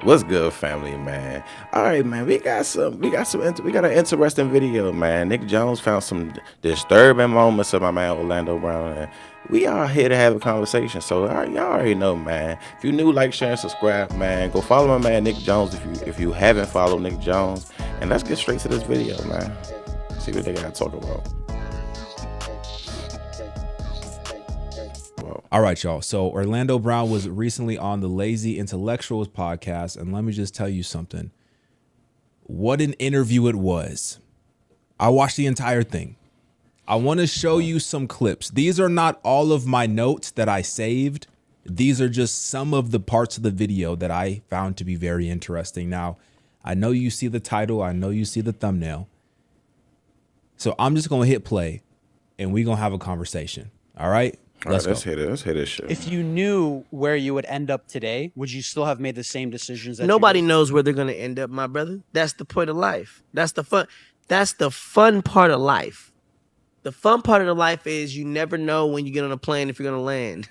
What's good, family, man? All right, man. We got an interesting video, man. Nick Jones found some disturbing moments of my man Orlando Brown, and we are here to have a conversation. So, all right, y'all already know, man. If you new, like, share, and subscribe, man. Go follow my man Nick Jones if you haven't followed Nick Jones, and let's get straight to this video, man. See what they got to talk about. All right, y'all. So Orlando Brown was recently on the Lazy Intellectuals podcast, and let me just tell you something. What an interview it was. I watched the entire thing. I want to show you some clips. These are not all of my notes that I saved. These are just some of the parts of the video that I found to be very interesting. Now, I know you see the title. I know you see the thumbnail. So I'm just going to hit play, and we're going to have a conversation. All right? Let's hit it. Let's hit this shit. If you knew where you would end up today, would you still have made the same decisions? That Nobody knows where they're gonna end up, my brother. That's the point of life. That's the fun. That's the fun part of life. The fun part of the life is you never know when you get on a plane if you're gonna land.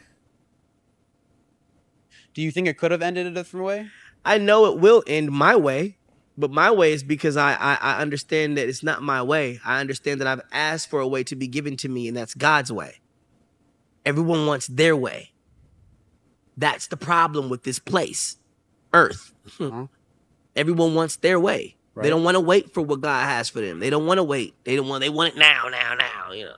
Do you think it could have ended a different way? I know it will end my way, but my way is because I understand that it's not my way. I understand that I've asked for a way to be given to me, and that's God's way. Everyone wants their way. That's the problem with this place, Earth. Everyone wants their way. Right. They don't want to wait for what God has for them. They don't want to wait. They want it now, you know.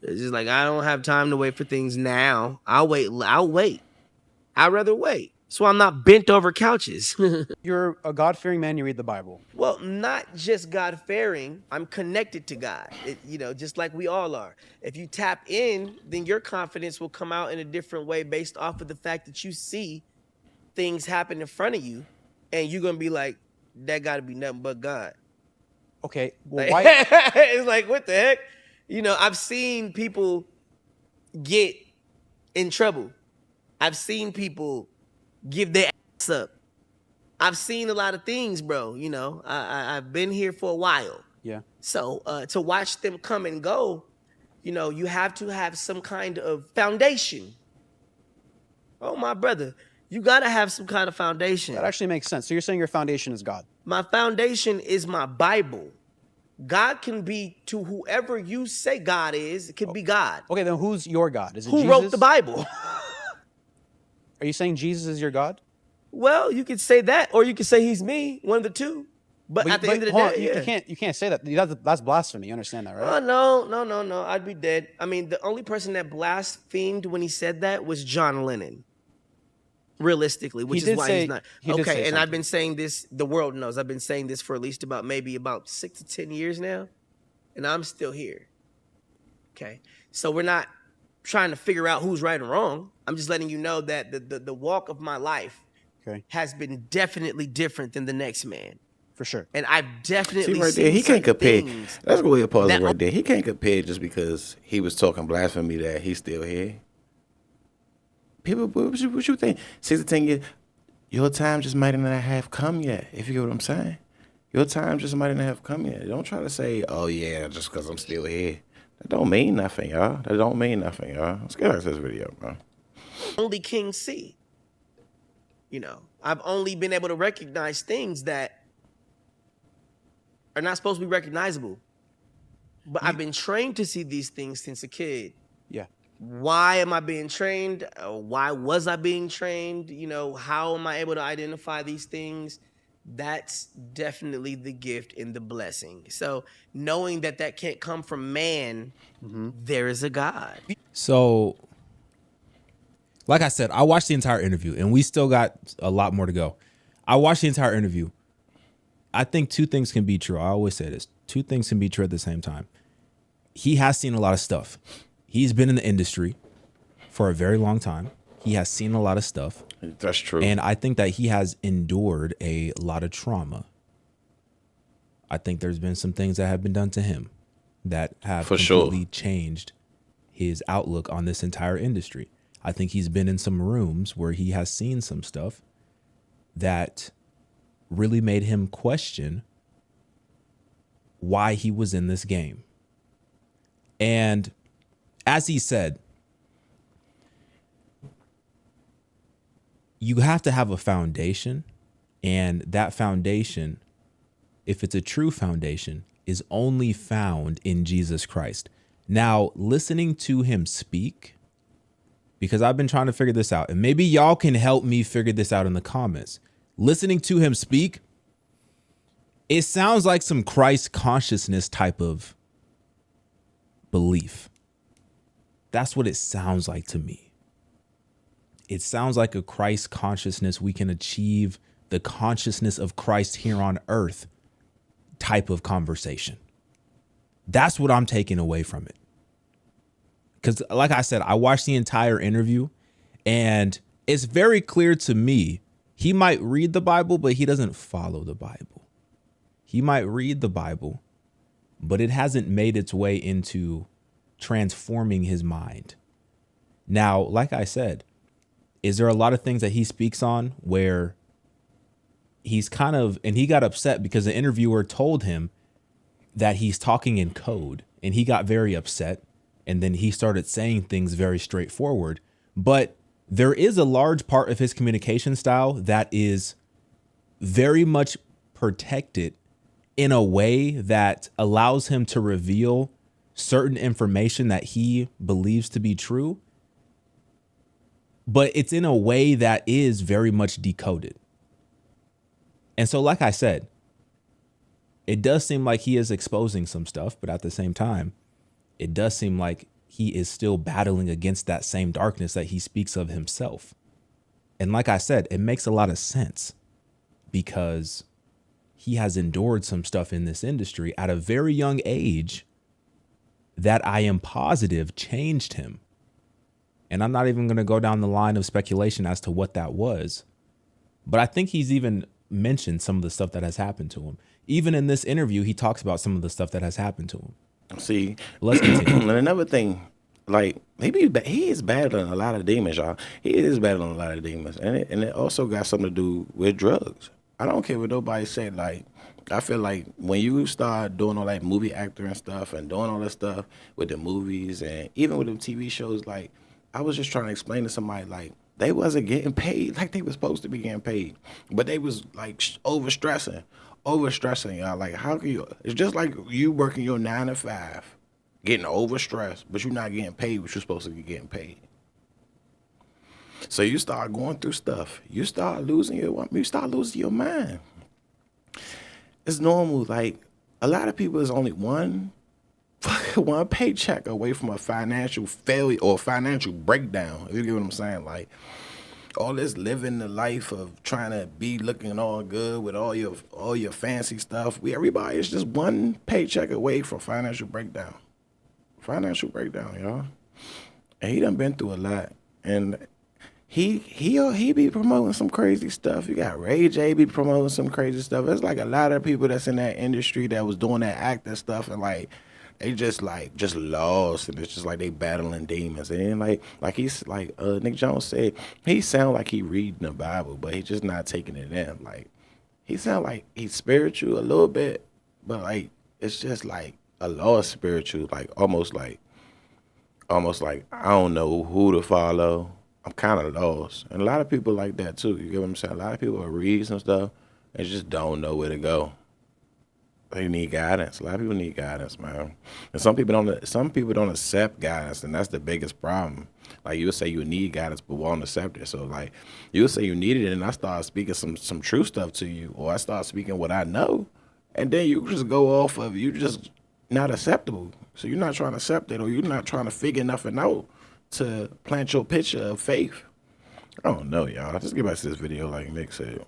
It's just like, I don't have time to wait for things now. I'll wait. I'd rather wait. So I'm not bent over couches. You're a God-fearing man. You read the Bible. Well, not just God-fearing. I'm connected to God, just like we all are. If you tap in, then your confidence will come out in a different way based off of the fact that you see things happen in front of you, and you're going to be like, that got to be nothing but God. Okay, well, why? It's like, what the heck? I've seen people get in trouble. I've seen people give their ass up. I've seen a lot of things, bro. I've been here for a while. Yeah. So to watch them come and go, you have to have some kind of foundation. Oh, my brother, you got to have some kind of foundation. That actually makes sense. So you're saying your foundation is God. My foundation is my Bible. God can be to whoever you say God is. It could be God. Okay, then who's your God? Is it Who Jesus? wrote the Bible? Are you saying Jesus is your God? Well, you could say that, or you could say he's me, one of the two. But at the end of the day, you can't say that. That's blasphemy. You understand that, right? Oh, no. I'd be dead. I mean, the only person that blasphemed when he said that was John Lennon. Realistically, which is why he's not. Okay, and I've been saying this, the world knows, I've been saying this for at least about 6 to 10 years now, and I'm still here. Okay, so we're not trying to figure out who's right and wrong. I'm just letting you know that the walk of my life has been definitely different than the next man. For sure. And I've definitely See right seen there, he can't compare. things. Let's go ahead and pause it right there. He can't compare just because he was talking blasphemy that he's still here. People, what you think? 6 to 10 years, your time just might not have come yet, if you get what I'm saying. Your time just might not have come yet. Don't try to say, oh, yeah, just because I'm still here. That don't mean nothing, y'all. Let's get back to this video, bro. Only kings see. I've only been able to recognize things that are not supposed to be recognizable. But I've been trained to see these things since a kid. Yeah. Why am I being trained? Why was I being trained? How am I able to identify these things? That's definitely the gift and the blessing. So knowing that can't come from man, there is a God. So, like I said, I watched the entire interview, and we still got a lot more to go. I watched the entire interview. I think two things can be true. I always say this. Two things can be true at the same time. He has seen a lot of stuff. He's been in the industry for a very long time. He has seen a lot of stuff. That's true. And I think that he has endured a lot of trauma. I think there's been some things that have been done to him that have completely changed his outlook on this entire industry. I think he's been in some rooms where he has seen some stuff that really made him question why he was in this game. And as he said, you have to have a foundation And that foundation, if it's a true foundation, is only found in Jesus Christ. Now, listening to him speak, because I've been trying to figure this out, and maybe y'all can help me figure this out in the comments. Listening to him speak, it sounds like some Christ consciousness type of belief. That's what it sounds like to me. It sounds like a Christ consciousness. We can achieve the consciousness of Christ here on earth type of conversation. That's what I'm taking away from it. Because like I said, I watched the entire interview and it's very clear to me, he might read the Bible, but he doesn't follow the Bible. He might read the Bible, but it hasn't made its way into transforming his mind. Now, like I said, is there a lot of things that he speaks on where he's kind of, and he got upset because the interviewer told him that he's talking in code and he got very upset. And then he started saying things very straightforward. But there is a large part of his communication style that is very much protected in a way that allows him to reveal certain information that he believes to be true. But it's in a way that is very much decoded. And so, like I said, it does seem like he is exposing some stuff, but at the same time, it does seem like he is still battling against that same darkness that he speaks of himself. And like I said, it makes a lot of sense because he has endured some stuff in this industry at a very young age that I am positive changed him. And I'm not even going to go down the line of speculation as to what that was. But I think he's even mentioned some of the stuff that has happened to him. Even in this interview, he talks about some of the stuff that has happened to him. See, Let's continue. and another thing, like he is battling a lot of demons, y'all. He is battling a lot of demons, and it also got something to do with drugs. I don't care what nobody say. Like, I feel like when you start doing all that movie actor and stuff, and doing all that stuff with the movies and even with the TV shows, like I was just trying to explain to somebody, like they wasn't getting paid like they was supposed to be getting paid, but they was like overstressing, y'all. Like, how can you? It's just like you working your 9 to 5, getting overstressed, but you're not getting paid what you're supposed to be getting paid. So you start going through stuff. You start losing your mind. It's normal. Like a lot of people is only one paycheck away from a financial failure or financial breakdown. If you get what I'm saying, like all this living the life of trying to be looking all good with all your fancy stuff. Everybody is just one paycheck away from financial breakdown. Financial breakdown, y'all. And he done been through a lot. And he be promoting some crazy stuff. You got Ray J be promoting some crazy stuff. It's like a lot of people that's in that industry that was doing that acting stuff, and like they just lost, and it's just like they battling demons. And like he's like Nick Jones said, he sound like he reading the Bible, but he's just not taking it in. Like he sound like he's spiritual a little bit, but like it's just like a lost spiritual, like almost like I don't know who to follow. I'm kind of lost. And a lot of people like that too. You get what I'm saying? A lot of people read some stuff and just don't know where to go. They need guidance. A lot of people need guidance, man. And some people don't accept guidance, and that's the biggest problem. Like you'll say you need guidance, but won't accept it. So like you'll say you need it, and I start speaking some true stuff to you, or I start speaking what I know, and then you just go off of you just not acceptable. So you're not trying to accept it, or you're not trying to figure nothing out to plant your picture of faith. I don't know, y'all. Just get back to this video like Nick said.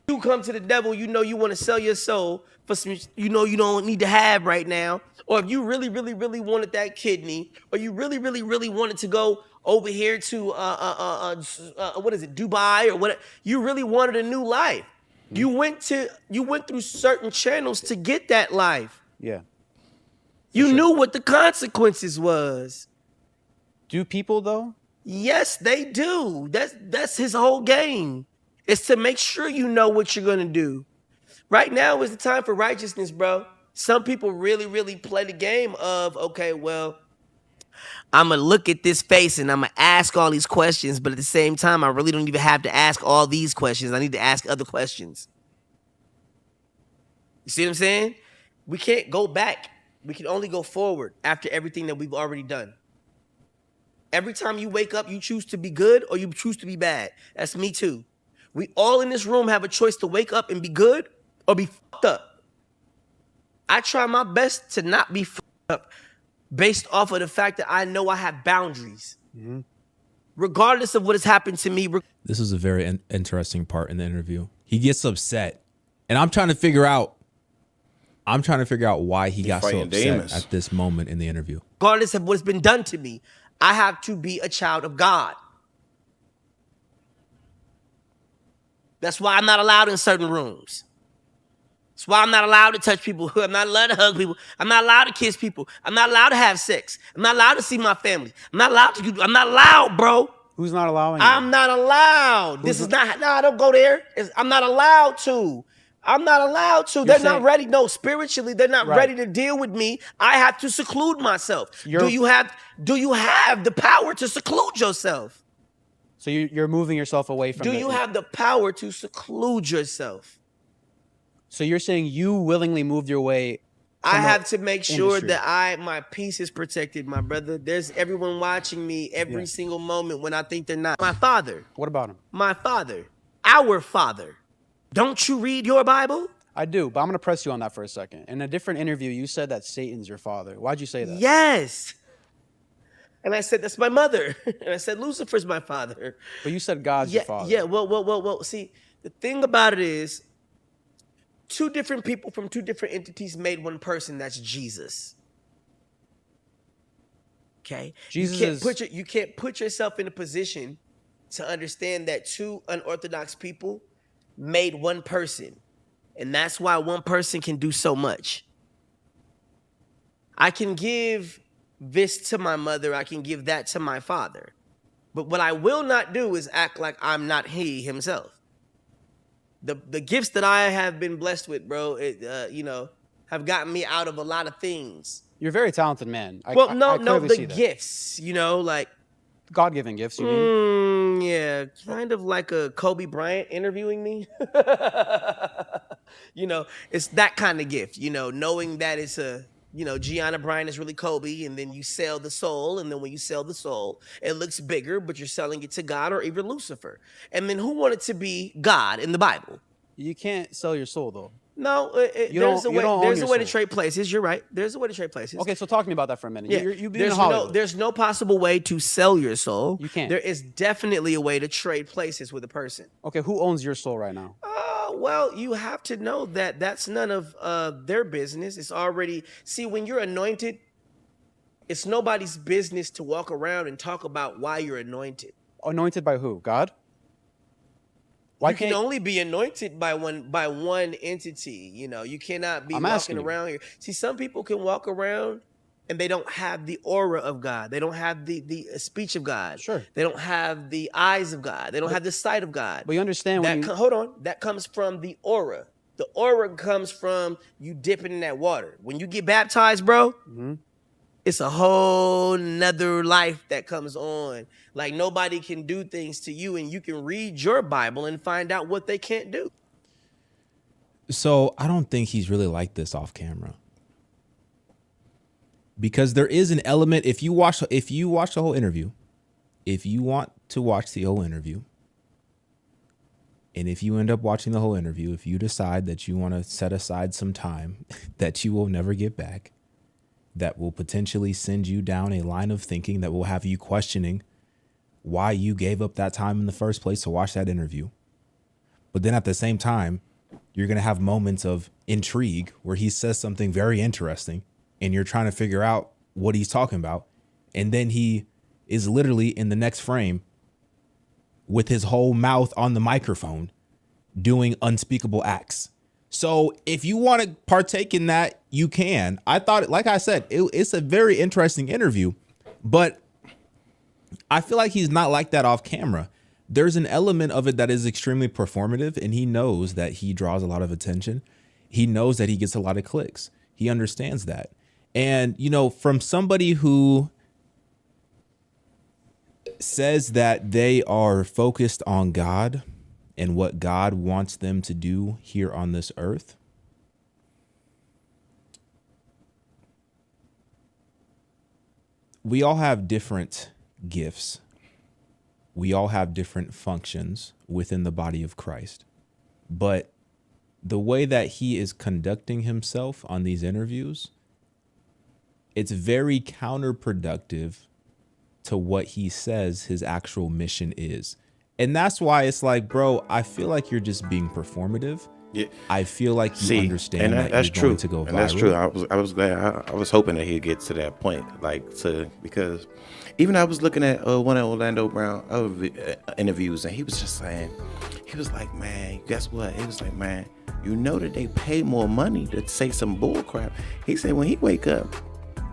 You come to the devil, you know you want to sell your soul for some you know you don't need to have right now. Or if you really, really, really wanted that kidney, or you really, really, really wanted to go over here to what is it, Dubai or what? You really wanted a new life. You went through certain channels to get that life. Yeah. You knew what the consequences was. Do people though? Yes, they do. That's his whole game. It's to make sure you know what you're gonna do. Right now is the time for righteousness, bro. Some people really, really play the game of, okay, well, I'm going to look at this face and I'm going to ask all these questions, but at the same time, I really don't even have to ask all these questions. I need to ask other questions. You see what I'm saying? We can't go back. We can only go forward after everything that we've already done. Every time you wake up, you choose to be good or you choose to be bad. That's me too. We all in this room have a choice to wake up and be good or be fucked up. I try my best to not be fucked up based off of the fact that I know I have boundaries. Mm-hmm. Regardless of what has happened to me. This is a very interesting part in the interview. He gets upset, and I'm trying to figure out why he got so upset demons at this moment in the interview. Regardless of what's been done to me, I have to be a child of God. That's why I'm not allowed in certain rooms. That's why I'm not allowed to touch people. I'm not allowed to hug people. I'm not allowed to kiss people. I'm not allowed to have sex. I'm not allowed to see my family. I'm not allowed, bro. Who's not allowing you? I'm not allowed. Don't go there. I'm not allowed to. They're not ready. No, spiritually, they're not ready to deal with me. I have to seclude myself. Do you have the power to seclude yourself? So you're moving yourself away from. Do you have the power to seclude yourself? So you're saying you willingly moved your way. I have to make sure that my peace is protected, my brother. There's everyone watching me every single moment when I think they're not. My father. What about him? My father. Our father. Don't you read your Bible? I do, but I'm going to press you on that for a second. In a different interview, you said that Satan's your father. Why'd you say that? Yes. And I said, that's my mother. And I said, Lucifer's my father. But you said God's your father. Yeah, well. See, the thing about it is, two different people from two different entities made one person. That's Jesus. Okay? You can't put yourself in a position to understand that two unorthodox people made one person. And that's why one person can do so much. I can give this to my mother. I can give that to my father. But what I will not do is act like I'm not he himself. The gifts that I have been blessed with, bro, have gotten me out of a lot of things. You're a very talented man. The gifts, like God-given gifts, you mean? Yeah, kind of like a Kobe Bryant interviewing me. It's that kind of gift, knowing that it's Gianna Bryant is really Kobe, and then you sell the soul, and then when you sell the soul, it looks bigger, but you're selling it to God or even Lucifer. And then who wanted to be God in the Bible? You can't sell your soul, though. No, there's a way to trade places. You're right. There's a way to trade places. Okay, so talk to me about that for a minute. Yeah. There's no possible way to sell your soul. You can't. There is definitely a way to trade places with a person. Okay, who owns your soul right now? Well, you have to know that that's none of their business. It's already... See, when you're anointed, it's nobody's business to walk around and talk about why you're anointed. Anointed by who? God? You can only be anointed by one entity. You cannot be walking around here. See, some people can walk around and they don't have the aura of God. They don't have the speech of God. Sure. They don't have the eyes of God. They don't have the sight of God. But you understand hold on. That comes from the aura. The aura comes from you dipping in that water. When you get baptized, bro, it's a whole nother life that comes on. Like nobody can do things to you, and you can read your Bible and find out what they can't do. So I don't think he's really like this off camera. Because there is an element, if you watch the whole interview, if you want to watch the whole interview, and if you end up watching the whole interview, if you decide that you want to set aside some time that you will never get back, that will potentially send you down a line of thinking that will have you questioning why you gave up that time in the first place to watch that interview. But then at the same time, you're going to have moments of intrigue where he says something very interesting and you're trying to figure out what he's talking about. And then he is literally in the next frame with his whole mouth on the microphone doing unspeakable acts. So if you want to partake in that, you can. I thought, like I said, it's a very interesting interview, but I feel like he's not like that off camera. There's an element of it that is extremely performative, and he knows that he draws a lot of attention. He knows that he gets a lot of clicks. He understands that. And, from somebody who says that they are focused on God and what God wants them to do here on this earth. We all have different gifts. We all have different functions within the body of Christ. But the way that he is conducting himself on these interviews, it's very counterproductive to what he says his actual mission is. And that's why it's like, bro, I feel like you're just being performative. Yeah. I feel like you understand that that's you're true. going to go viral. And that's true. I was glad. I was hoping that he'd get to that point, because even I was looking at one of Orlando Brown interviews, and he was just saying, he was like, man, guess what? He was like, man, you know that they pay more money to say some bull crap. He said when he wake up,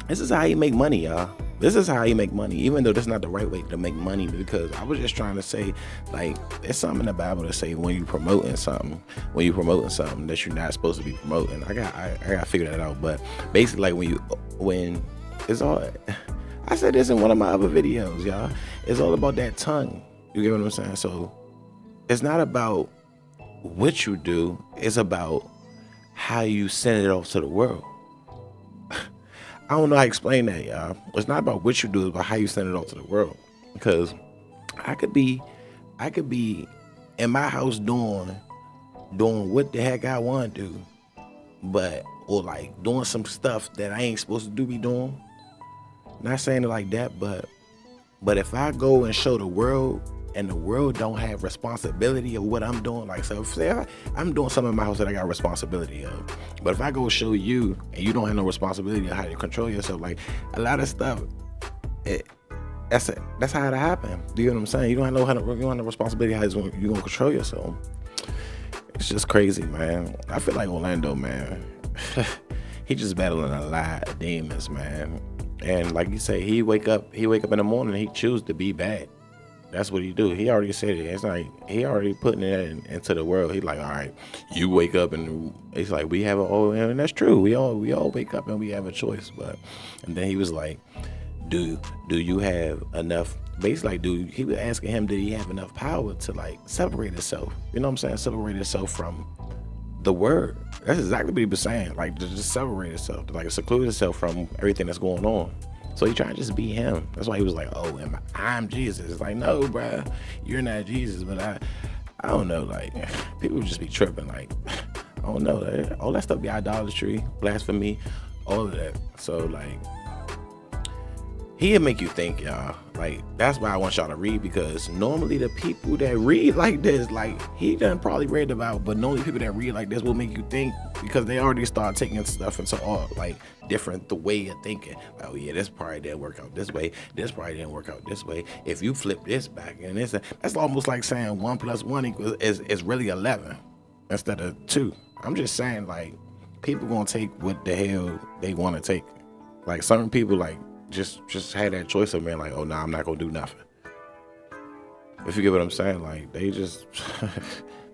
this is how he make money, y'all. This is how he make money, even though that's not the right way to make money, because I was just trying to say, like, there's something in the Bible to say when you promoting something that you're not supposed to be promoting. I got to figure that out. But basically, like when it's all, I said this in one of my other videos, y'all. It's all about that tongue. You get what I'm saying? So it's not about what you do. It's about how you send it off to the world. I don't know how to explain that, y'all. It's not about what you do, it's about how you send it out to the world. Because I could be in my house doing what the heck I want to do, or like doing some stuff that I ain't supposed to be doing. Not saying it like that, but if I go and show the world, and the world don't have responsibility of what I'm doing, like, so say I'm doing something in my house that I got responsibility of, but if I go show you and you don't have no responsibility of how to control yourself, like a lot of stuff, that's how it happen. Do you know what I'm saying? You don't have no responsibility how you're gonna control yourself. It's just crazy, man. I feel like Orlando, man. He just battling a lot of demons, man. And like you say, he wake up in the morning and he choose to be bad. That's what he do. He already said it. It's like he already putting it into the world. He's like, all right, you wake up, and it's like we have and that's true. We all wake up and we have a choice. And then he was like, do you have enough? Basically, like, he was asking him, did he have enough power to like separate himself? You know what I'm saying? Separate himself from the word. That's exactly what he was saying. Like, to just separate himself, to like seclude himself from everything that's going on. So he trying to just be him. That's why he was like, oh, I'm Jesus. It's like, no, bruh, you're not Jesus. But I don't know, like, people just be tripping. Like, I don't know. All that stuff be idolatry, blasphemy, all of that. So, like, he'll make you think, y'all. Like, that's why I want y'all to read, because normally the people that read like this, like, he done probably read about, but normally people that read like this will make you think, because they already start taking stuff into all, like, different, the way of thinking. Like, oh yeah, this probably didn't work out this way. This probably didn't work out this way. If you flip this back and this, that's almost like saying 1 + 1 is really 11 instead of 2. I'm just saying, like, people gonna take what the hell they want to take. Like, certain people, like, just had that choice of being like, oh, nah, I'm not gonna do nothing. If you get what I'm saying, like, they just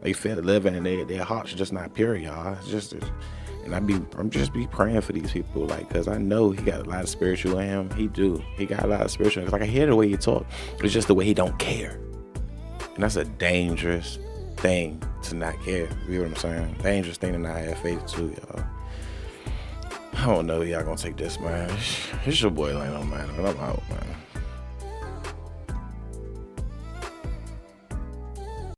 they feel to live and their hearts just not pure, y'all. It's just, and I'm just praying for these people, like, cause I know he got a lot of spiritual in him. He got a lot of spiritual. Cause like, I hear the way he talk. It's just the way he don't care, and that's a dangerous thing to not care. You know what I'm saying? Dangerous thing to not have faith too, y'all. I don't know, y'all gonna take this, man. It's your boy Lano, man, and I'm out, man.